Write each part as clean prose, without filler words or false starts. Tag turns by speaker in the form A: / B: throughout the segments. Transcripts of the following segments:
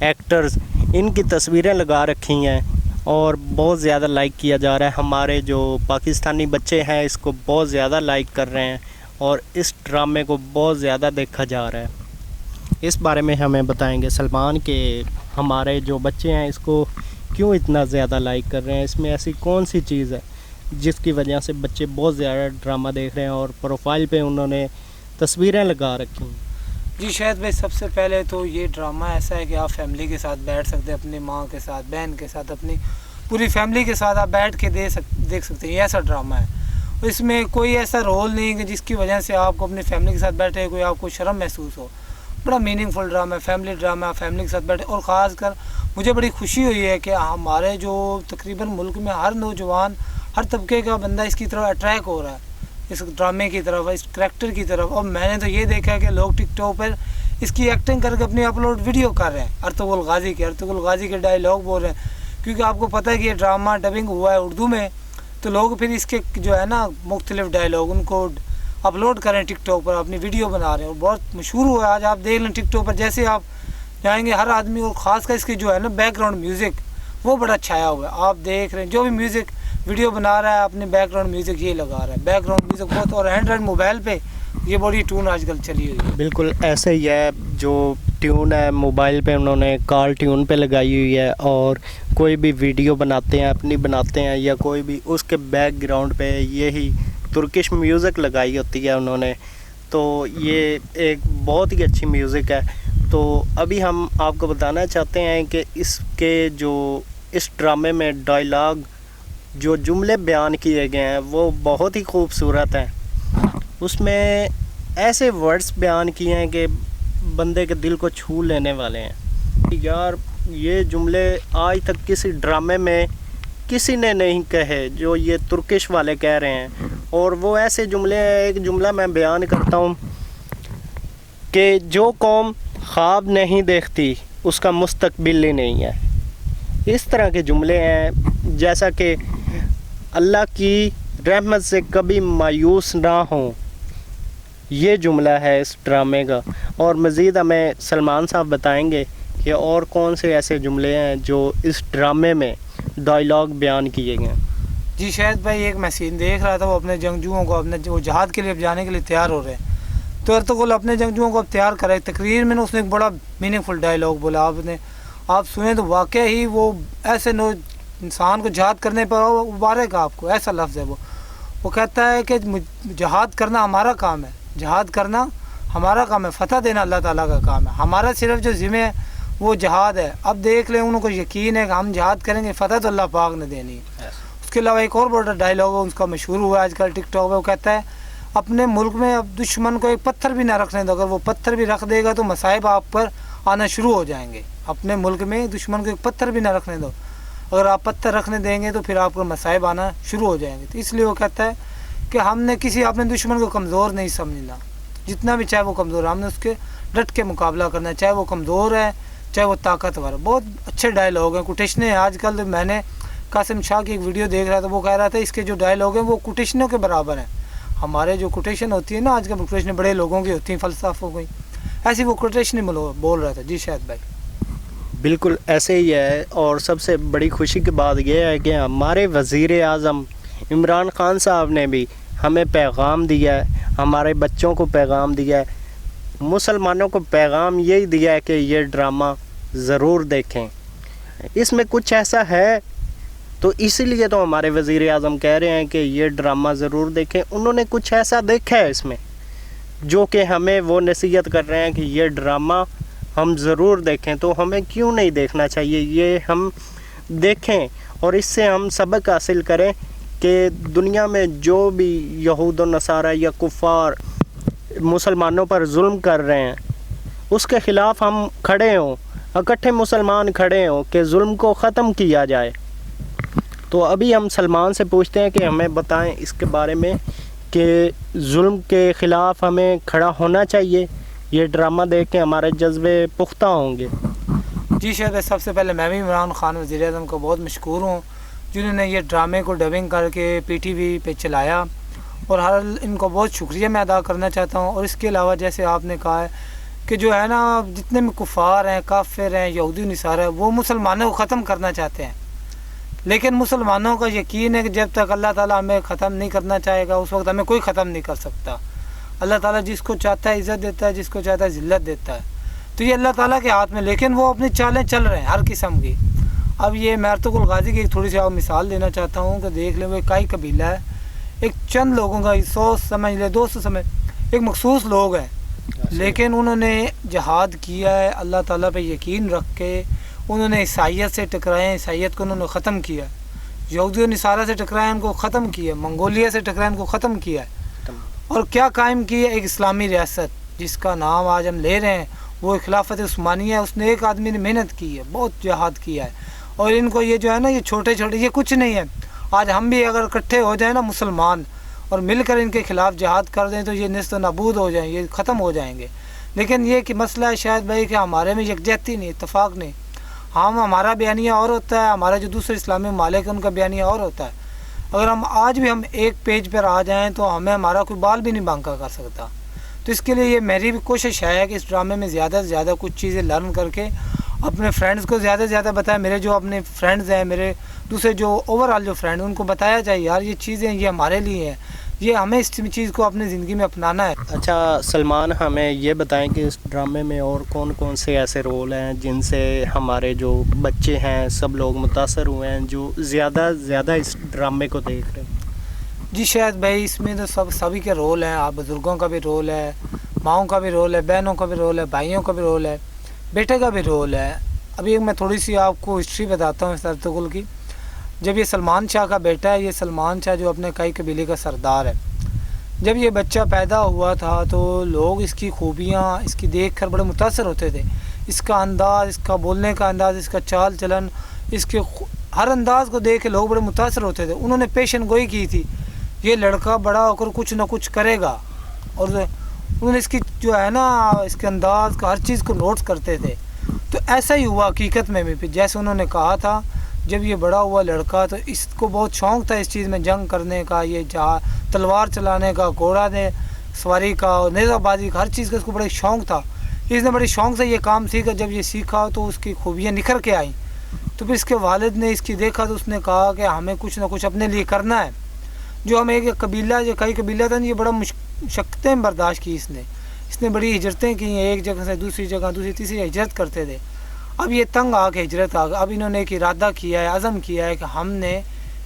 A: Actors ان کی تصویریں لگا رکھی ہیں اور بہت زیادہ لائک کیا جا رہا ہے. ہمارے جو پاکستانی بچے ہیں اس کو بہت زیادہ لائک کر رہے ہیں اور اس ڈرامے کو بہت زیادہ دیکھا جا رہا ہے. اس بارے میں ہمیں بتائیں گے سلمان کہ ہمارے جو بچے ہیں اس کو کیوں اتنا زیادہ لائک کر رہے ہیں, اس میں ایسی کون سی چیز ہے جس کی وجہ سے بچے بہت زیادہ ڈرامہ دیکھ رہے ہیں اور پروفائل پہ انہوں نے تصویریں لگا رکھی ہیں.
B: جی شاہد بھائی, سب سے پہلے تو یہ ڈرامہ ایسا ہے کہ آپ فیملی کے ساتھ بیٹھ سکتے ہیں, اپنی ماں کے ساتھ, بہن کے ساتھ, اپنی پوری فیملی کے ساتھ آپ بیٹھ کے دیکھ سکتے ہیں. یہ ایسا ڈرامہ ہے, اس میں کوئی ایسا رول نہیں کہ جس کی وجہ سے آپ کو اپنی فیملی کے ساتھ بیٹھے کوئی آپ کو شرم محسوس ہو. بڑا میننگ فل ڈرامہ ہے, فیملی ڈرامہ ہے, فیملی کے ساتھ بیٹھے. اور خاص کر مجھے بڑی خوشی ہوئی ہے کہ ہمارے جو تقریباً ملک میں ہر نوجوان, ہر طبقے کا بندہ اس کی طرف اٹریک ہو رہا ہے, اس ڈرامے کی طرف, اس کریکٹر کی طرف. اور میں نے تو یہ دیکھا ہے کہ لوگ ٹک ٹاک پر اس کی ایکٹنگ کر کے اپنی اپلوڈ ویڈیو کر رہے ہیں. ارطغرل غازی کے ڈائیلاگ بول رہے ہیں, کیونکہ آپ کو پتہ ہے کہ یہ ڈرامہ ڈبنگ ہوا ہے اردو میں, تو لوگ پھر اس کے جو ہے نا مختلف ڈائیلاگ ان کو اپلوڈ کریں ٹک ٹاک پر, اپنی ویڈیو بنا رہے ہیں اور بہت مشہور ہوا ہے. آج آپ دیکھ لیں ٹک ٹاک پر جیسے آپ جائیں گے ہر آدمی, اور خاص کر اس کے جو ہے نا بیک گراؤنڈ میوزک وہ بڑا چھایا ہوا ہے. آپ دیکھ رہے ہیں جو بھی میوزک ویڈیو بنا رہا ہے اپنے بیک گراؤنڈ میوزک یہ لگا رہا ہے, بیک گراؤنڈ میوزک بہت. اور اینڈرائڈ موبائل پہ یہ بڑی ٹون آج کل چلی ہوئی ہے.
A: بالکل ایسے ہی ہے, جو ٹیون ہے موبائل پہ انہوں نے کال ٹیون پہ لگائی ہوئی ہے, اور کوئی بھی ویڈیو بناتے ہیں اپنی بناتے ہیں یا کوئی بھی اس کے بیک گراؤنڈ پہ یہی ترکش میوزک لگائی ہوتی ہے انہوں نے. تو یہ ایک بہت ہی اچھی میوزک ہے. تو ابھی ہم آپ کو بتانا چاہتے ہیں کہ اس کے جو اس ڈرامے میں ڈائیلاگ جو جملے بیان کیے گئے ہیں وہ بہت ہی خوبصورت ہیں. اس میں ایسے ورڈز بیان کیے ہیں کہ بندے کے دل کو چھو لینے والے ہیں. یار یہ جملے آج تک کسی ڈرامے میں کسی نے نہیں کہے جو یہ ترکش والے کہہ رہے ہیں. اور وہ ایسے جملے ہیں, ایک جملہ میں بیان کرتا ہوں کہ جو قوم خواب نہیں دیکھتی اس کا مستقبل ہی نہیں ہے. اس طرح کے جملے ہیں جیسا کہ اللہ کی رحمت سے کبھی مایوس نہ ہوں, یہ جملہ ہے اس ڈرامے کا. اور مزید ہمیں سلمان صاحب بتائیں گے کہ اور کون سے ایسے جملے ہیں جو اس ڈرامے میں ڈائیلاگ بیان کیے گئے ہیں.
B: جی شاہد بھائی, ایک میں سین دیکھ رہا تھا, وہ اپنے جنگجوؤں کو اپنے وہ جہاد کے لیے جانے کے لیے تیار ہو رہے ہیں, تو ارطغرل اپنے جنگجوؤں کو اب تیار کر رہے. تقریر میں نے اس نے ایک بڑا میننگ فل ڈائیلاگ بولا, آپ سنیں تو واقعہ ہی وہ ایسے انسان کو جہاد کرنے پر ابھارے گا آپ کو. ایسا لفظ ہے وہ کہتا ہے کہ جہاد کرنا ہمارا کام ہے, جہاد کرنا ہمارا کام ہے, فتح دینا اللہ تعالیٰ کا کام ہے, ہمارا صرف جو ذمہ ہے وہ جہاد ہے. اب دیکھ لیں انہوں کو یقین ہے کہ ہم جہاد کریں گے, فتح تو اللہ پاک نے دینی ہے. اس کے علاوہ ایک اور بڑا ڈائیلاگ ہے, اس کا مشہور ہوا ہے آج کل ٹک ٹاک پہ, وہ کہتا ہے اپنے ملک میں اب دشمن کو ایک پتھر بھی نہ رکھنے دو, اگر وہ پتھر بھی رکھ دے گا تو مصائب آپ پر آنا شروع ہو جائیں گے. اپنے ملک میں دشمن کو ایک پتھر بھی نہ رکھنے دو, اگر آپ پتھر رکھنے دیں گے تو پھر آپ کو مصائب آنا شروع ہو جائیں گے. تو اس لیے وہ کہتا ہے کہ ہم نے اپنے دشمن کو کمزور نہیں سمجھنا, جتنا بھی چاہے وہ کمزور ہے, ہم نے اس کے ڈٹ کے مقابلہ کرنا ہے, چاہے وہ کمزور ہے چاہے وہ طاقتور ہے. بہت اچھے ڈائیلاگ ہیں, کوٹیشنیں ہیں. آج کل میں نے قاسم شاہ کی ایک ویڈیو دیکھ رہا تھا, وہ کہہ رہا تھا اس کے جو ڈائیلاگ ہیں وہ کوٹیشنوں کے برابر ہیں. ہمارے جو کوٹیشن ہوتی ہے نا آج کل کوٹیشنیں بڑے لوگوں کی ہوتی ہیں, فلسفوں کی, ایسی وہ کوٹیشن بول رہا تھا. جی شاہد بھائی
A: بالکل ایسے ہی ہے. اور سب سے بڑی خوشی کی بات یہ ہے کہ ہمارے وزیر اعظم عمران خان صاحب نے بھی ہمیں پیغام دیا ہے, ہمارے بچوں کو پیغام دیا ہے, مسلمانوں کو پیغام یہی دیا ہے کہ یہ ڈرامہ ضرور دیکھیں. اس میں کچھ ایسا ہے تو اسی لیے تو ہمارے وزیر اعظم کہہ رہے ہیں کہ یہ ڈرامہ ضرور دیکھیں. انہوں نے کچھ ایسا دیکھا ہے اس میں جو کہ ہمیں وہ نصیحت کر رہے ہیں کہ یہ ڈرامہ ہم ضرور دیکھیں. تو ہمیں کیوں نہیں دیکھنا چاہیے, یہ ہم دیکھیں اور اس سے ہم سبق حاصل کریں کہ دنیا میں جو بھی یہود و نصارہ یا کفار مسلمانوں پر ظلم کر رہے ہیں اس کے خلاف ہم کھڑے ہوں, اکٹھے مسلمان کھڑے ہوں کہ ظلم کو ختم کیا جائے. تو ابھی ہم سلمان سے پوچھتے ہیں کہ ہمیں بتائیں اس کے بارے میں کہ ظلم کے خلاف ہمیں کھڑا ہونا چاہیے, یہ ڈرامہ دیکھ کے ہمارے جذبے پختہ ہوں گے.
B: جی شاید سب سے پہلے میں بھی عمران خان وزیر اعظم کو بہت مشکور ہوں جنہوں نے یہ ڈرامے کو ڈبنگ کر کے پی ٹی وی پہ چلایا, اور ان کو بہت شکریہ میں ادا کرنا چاہتا ہوں. اور اس کے علاوہ جیسے آپ نے کہا ہے کہ جو ہے نا جتنے بھی کفار ہیں، کافر ہیں، یہودی نصارہ ہیں، وہ مسلمانوں کو ختم کرنا چاہتے ہیں، لیکن مسلمانوں کا یقین ہے کہ جب تک اللہ تعالیٰ ہمیں ختم نہیں کرنا چاہے گا اس وقت ہمیں کوئی ختم نہیں کر سکتا۔ اللہ تعالیٰ جس کو چاہتا ہے عزت دیتا ہے، جس کو چاہتا ہے ذلت دیتا ہے، تو یہ اللہ تعالیٰ کے ہاتھ میں، لیکن وہ اپنی چالیں چل رہے ہیں ہر قسم کی۔ اب یہ میں ارطغرل غازی کی ایک تھوڑی سی آپ مثال دینا چاہتا ہوں کہ دیکھ لیں، وہ کئی قبیلہ ہے، ایک چند لوگوں کا 100 سمجھ لے 200 سمجھ، ایک مخصوص لوگ ہیں، لیکن انہوں نے جہاد کیا ہے اللہ تعالیٰ پہ یقین رکھ کے، انہوں نے عیسائیت سے ٹکرائے، عیسائیت کو انہوں نے ختم کیا، یہودی و نصارہ سے ٹکرائے، ان کو ختم کیا، منگولیا سے ٹکرائے، ان کو ختم کیا ہے، اور کیا قائم کی ہے؟ ایک اسلامی ریاست جس کا نام آج ہم لے رہے ہیں، وہ خلافت عثمانیہ ہے۔ اس نے ایک آدمی نے محنت کی ہے، بہت جہاد کیا ہے، اور ان کو یہ جو ہے نا، یہ چھوٹے چھوٹے، یہ کچھ نہیں ہے۔ آج ہم بھی اگر اکٹھے ہو جائیں نا مسلمان اور مل کر ان کے خلاف جہاد کر دیں تو یہ نیست و نابود ہو جائیں، یہ ختم ہو جائیں گے۔ لیکن یہ کہ مسئلہ ہے شاید بھائی کہ ہمارے میں یکجہتی نہیں، اتفاق نہیں، ہمارا بیانیہ اور ہوتا ہے، ہمارا جو دوسرے اسلامی ممالک ہیں ان کا بیانیہ اور ہوتا ہے۔ اگر ہم آج بھی ہم ایک پیج پر آ جائیں تو ہمیں ہمارا کوئی بال بھی نہیں بانکا کر سکتا۔ تو اس کے لیے یہ میری بھی کوشش ہے کہ اس ڈرامے میں زیادہ سے زیادہ کچھ چیزیں لرن کر کے اپنے فرینڈز کو زیادہ سے زیادہ بتائیں، میرے جو اپنے فرینڈز ہیں، میرے دوسرے جو اوور آل جو فرینڈ، ان کو بتایا جائے یار یہ چیزیں یہ ہمارے لیے ہیں، یہ ہمیں اس چیز کو اپنی زندگی میں اپنانا ہے۔
A: اچھا سلمان، ہمیں یہ بتائیں کہ اس ڈرامے میں اور کون کون سے ایسے رول ہیں جن سے ہمارے جو بچے ہیں سب لوگ متاثر ہوئے ہیں، جو زیادہ زیادہ اس ڈرامے کو دیکھ رہے ہیں؟
B: جی شاید بھائی اس میں تو سبھی کے رول ہیں، آپ بزرگوں کا بھی رول ہے، ماؤں کا بھی رول ہے، بہنوں کا بھی رول ہے، بھائیوں کا بھی رول ہے، بیٹے کا بھی رول ہے۔ ابھی میں تھوڑی سی آپ کو ہسٹری بتاتا ہوں اس ارطغرل کی۔ جب یہ سلمان شاہ کا بیٹا ہے، یہ سلمان شاہ جو اپنے کئی قبیلے کا سردار ہے، جب یہ بچہ پیدا ہوا تھا تو لوگ اس کی خوبیاں اس کی دیکھ کر بڑے متاثر ہوتے تھے، اس کا انداز، اس کا بولنے کا انداز، اس کا چال چلن، اس کے ہر انداز کو دیکھ کے لوگ بڑے متاثر ہوتے تھے۔ انہوں نے پیشن گوئی کی تھی یہ لڑکا بڑا ہو کر کچھ نہ کچھ کرے گا، اور انہوں نے اس کی جو ہے نا اس کے انداز کا ہر چیز کو نوٹس کرتے تھے۔ تو ایسا ہی ہوا حقیقت میں بھی، جیسے انہوں نے کہا تھا جب یہ بڑا ہوا لڑکا تو اس کو بہت شوق تھا اس چیز میں، جنگ کرنے کا، یہ تلوار چلانے کا، گھوڑا نے سواری کا، نیزہ بازی کا، ہر چیز کا اس کو بڑے شوق تھا۔ اس نے بڑے شوق سے یہ کام سیکھا، جب یہ سیکھا تو اس کی خوبیاں نکھر کے آئیں۔ تو پھر اس کے والد نے اس کی دیکھا تو اس نے کہا کہ ہمیں کچھ نہ کچھ اپنے لیے کرنا ہے۔ جو ہم ایک قبیلہ، جو کئی قبیلہ تھا، یہ بڑا مشقتیں برداشت کی اس نے بڑی ہجرتیں کی ہیں، ایک جگہ سے دوسری جگہ، دوسری تیسری ہجرت کرتے تھے۔ اب یہ تنگ آ کے ہجرت آ گئی، اب انہوں نے ایک ارادہ کیا ہے، عزم کیا ہے کہ ہم نے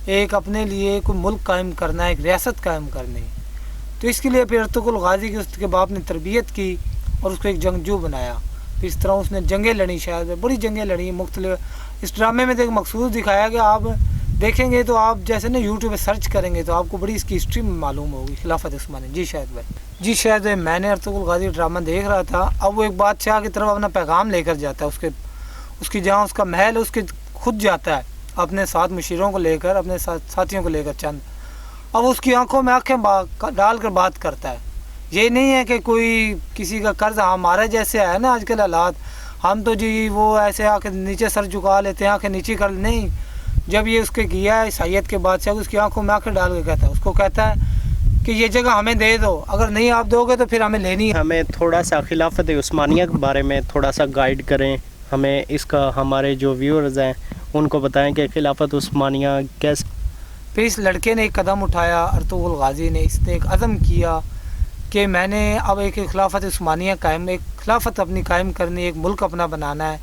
B: ایک اپنے لیے کوئی ملک قائم کرنا ہے، ایک ریاست قائم کرنی ہے۔ تو اس کے لیے پھر ارطغرل غازی کی اس کے باپ نے تربیت کی اور اس کو ایک جنگجو بنایا۔ پھر اس طرح اس نے جنگیں لڑیں، شاید بڑی جنگیں لڑیں مختلف۔ اس ڈرامے میں تو ایک مخصوص دکھایا کہ آپ دیکھیں گے تو آپ جیسے نا یوٹیوب پہ سرچ کریں گے تو آپ کو بڑی اس کی ہسٹری معلوم ہوگی، خلافت عثمانیہ۔ جی شاید بھائی، جی شاید میں نے ارطغرل غازی ڈرامہ دیکھ رہا تھا۔ اب وہ ایک بادشاہ کی طرف اپنا پیغام لے کر جاتا ہے، اس کی جہاں اس کا محل ہے اس کے خود جاتا ہے اپنے ساتھ مشیروں کو لے کر، اپنے ساتھیوں کو لے کر چند۔ اب اس کی آنکھوں میں آنکھیں ڈال کر بات کرتا ہے۔ یہ نہیں ہے کہ کوئی کسی کا قرض ہمارے جیسے ہے نا آج کل حالات، ہم تو جی وہ ایسے آ کے نیچے سر جھکا لیتے ہیں، آنکھیں نیچے کر، نہیں۔ جب یہ اس کے کیا ہے عیسائیت کے بادشاہ، اس کی آنکھوں میں آنکھیں ڈال کے کہتا ہے، اس کو کہتا ہے کہ یہ جگہ ہمیں دے دو، اگر نہیں آپ دو گے تو پھر ہمیں لینی ہے۔
A: ہمیں تھوڑا سا خلافت عثمانیہ کے بارے میں تھوڑا سا گائیڈ کریں، ہمیں اس کا ہمارے جو ویورز ہیں ان کو بتائیں کہ خلافت عثمانیہ کیسے۔
B: پھر اس لڑکے نے ایک قدم اٹھایا، ارطغرل غازی نے، اس نے ایک عزم کیا کہ میں نے اب ایک خلافت عثمانیہ قائم، ایک خلافت اپنی قائم کرنی، ایک ملک اپنا بنانا ہے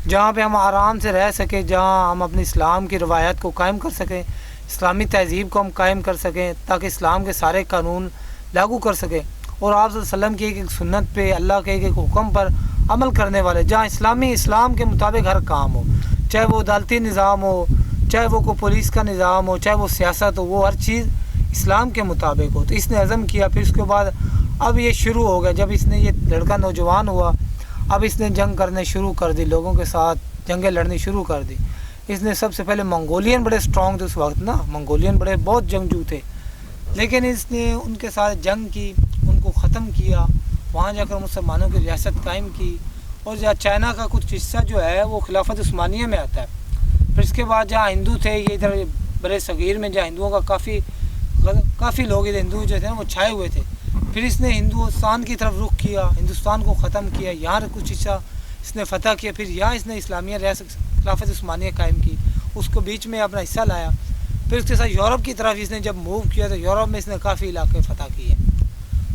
B: جہاں پہ ہم آرام سے رہ سکیں، جہاں ہم اپنی اسلام کی روایات کو قائم کر سکیں، اسلامی تہذیب کو ہم قائم کر سکیں، تاکہ اسلام کے سارے قانون لاگو کر سکیں، اور آپ صلی اللہ علیہ وسلم کی ایک سنت پہ، اللہ کے ایک حکم پر عمل کرنے والے، جہاں اسلام کے مطابق ہر کام ہو، چاہے وہ عدالتی نظام ہو، چاہے وہ کوئی پولیس کا نظام ہو، چاہے وہ سیاست ہو، وہ ہر چیز اسلام کے مطابق ہو۔ تو اس نے عزم کیا۔ پھر اس کے بعد اب یہ شروع ہو گیا، جب اس نے، یہ لڑکا نوجوان ہوا، اب اس نے جنگ کرنے شروع کر دی، لوگوں کے ساتھ جنگیں لڑنی شروع کر دی۔ اس نے سب سے پہلے منگولین بڑے سٹرونگ تھے اس وقت نا، منگولین بڑے بہت جنگجو تھے، لیکن اس نے ان کے ساتھ جنگ کی، ان کو ختم کیا، وہاں جا کر مسلمانوں کی ریاست قائم کی، اور جہاں چائنا کا کچھ حصہ جو ہے وہ خلافت عثمانیہ میں آتا ہے۔ پھر اس کے بعد جہاں ہندو تھے، یہ ادھر برے صغیر میں جہاں ہندوؤں کا کافی لوگ ادھر ہندو جو تھے وہ چھائے ہوئے تھے، پھر اس نے ہندوستان کی طرف رخ کیا، ہندوستان کو ختم کیا، یہاں کچھ حصہ اس نے فتح کیا، پھر یہاں اس نے اسلامیہ ریاست خلافت عثمانیہ قائم کی، اس کو بیچ میں اپنا حصہ لایا۔ پھر اس کے ساتھ یورپ کی طرف اس نے جب موو کیا تو یورپ میں اس نے کافی علاقے فتح کیے۔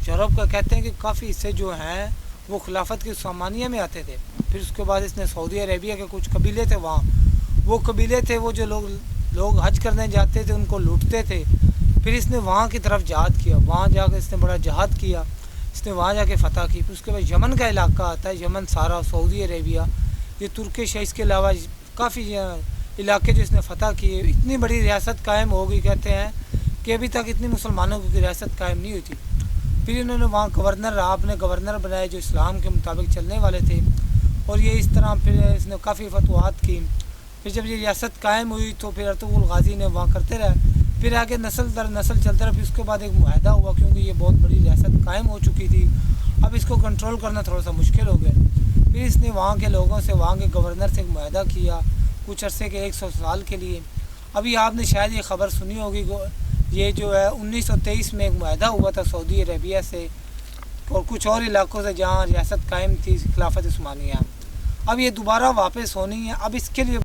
B: یورپ کا کہتے ہیں کہ کافی حصے جو ہیں وہ خلافت کے عثمانیہ میں آتے تھے۔ پھر اس کے بعد اس نے سعودی عربیہ کے کچھ قبیلے تھے وہاں، وہ قبیلے تھے وہ جو لوگ حج کرنے جاتے تھے ان کو لوٹتے تھے، پھر اس نے وہاں کی طرف جہاد کیا، وہاں جا کے اس نے بڑا جہاد کیا، اس نے وہاں جا کے فتح کی۔ پھر اس کے بعد یمن کا علاقہ آتا ہے، یمن سارا سعودی عربیہ، یہ ترکش ہے، اس کے علاوہ کافی علاقے جو اس نے فتح کیے، اتنی بڑی ریاست قائم ہو گئی کہتے ہیں کہ ابھی تک اتنی مسلمانوں کی ریاست قائم نہیں ہوئی تھی۔ پھر انہوں نے وہاں گورنر اپنے گورنر بنائے جو اسلام کے مطابق چلنے والے تھے، اور یہ اس طرح پھر اس نے کافی فتوحات کی۔ پھر جب یہ ریاست قائم ہوئی تو پھر ارطغرل غازی نے وہاں کرتے رہے، پھر آگے نسل در نسل چلتا رہا۔ پھر اس کے بعد ایک معاہدہ ہوا، کیونکہ یہ بہت بڑی ریاست قائم ہو چکی تھی، اب اس کو کنٹرول کرنا تھوڑا سا مشکل ہو گیا۔ پھر اس نے وہاں کے لوگوں سے، وہاں کے گورنر سے ایک معاہدہ کیا کچھ عرصے کے 100 سال کے لیے۔ ابھی آپ نے شاید یہ خبر سنی ہوگی، یہ جو ہے 1923 میں ایک معاہدہ ہوا تھا سعودی عربیہ سے اور کچھ اور علاقوں سے جہاں ریاست قائم تھی خلافت عثمانیہ، اب یہ دوبارہ واپس ہونی ہے۔ اب اس کے لیے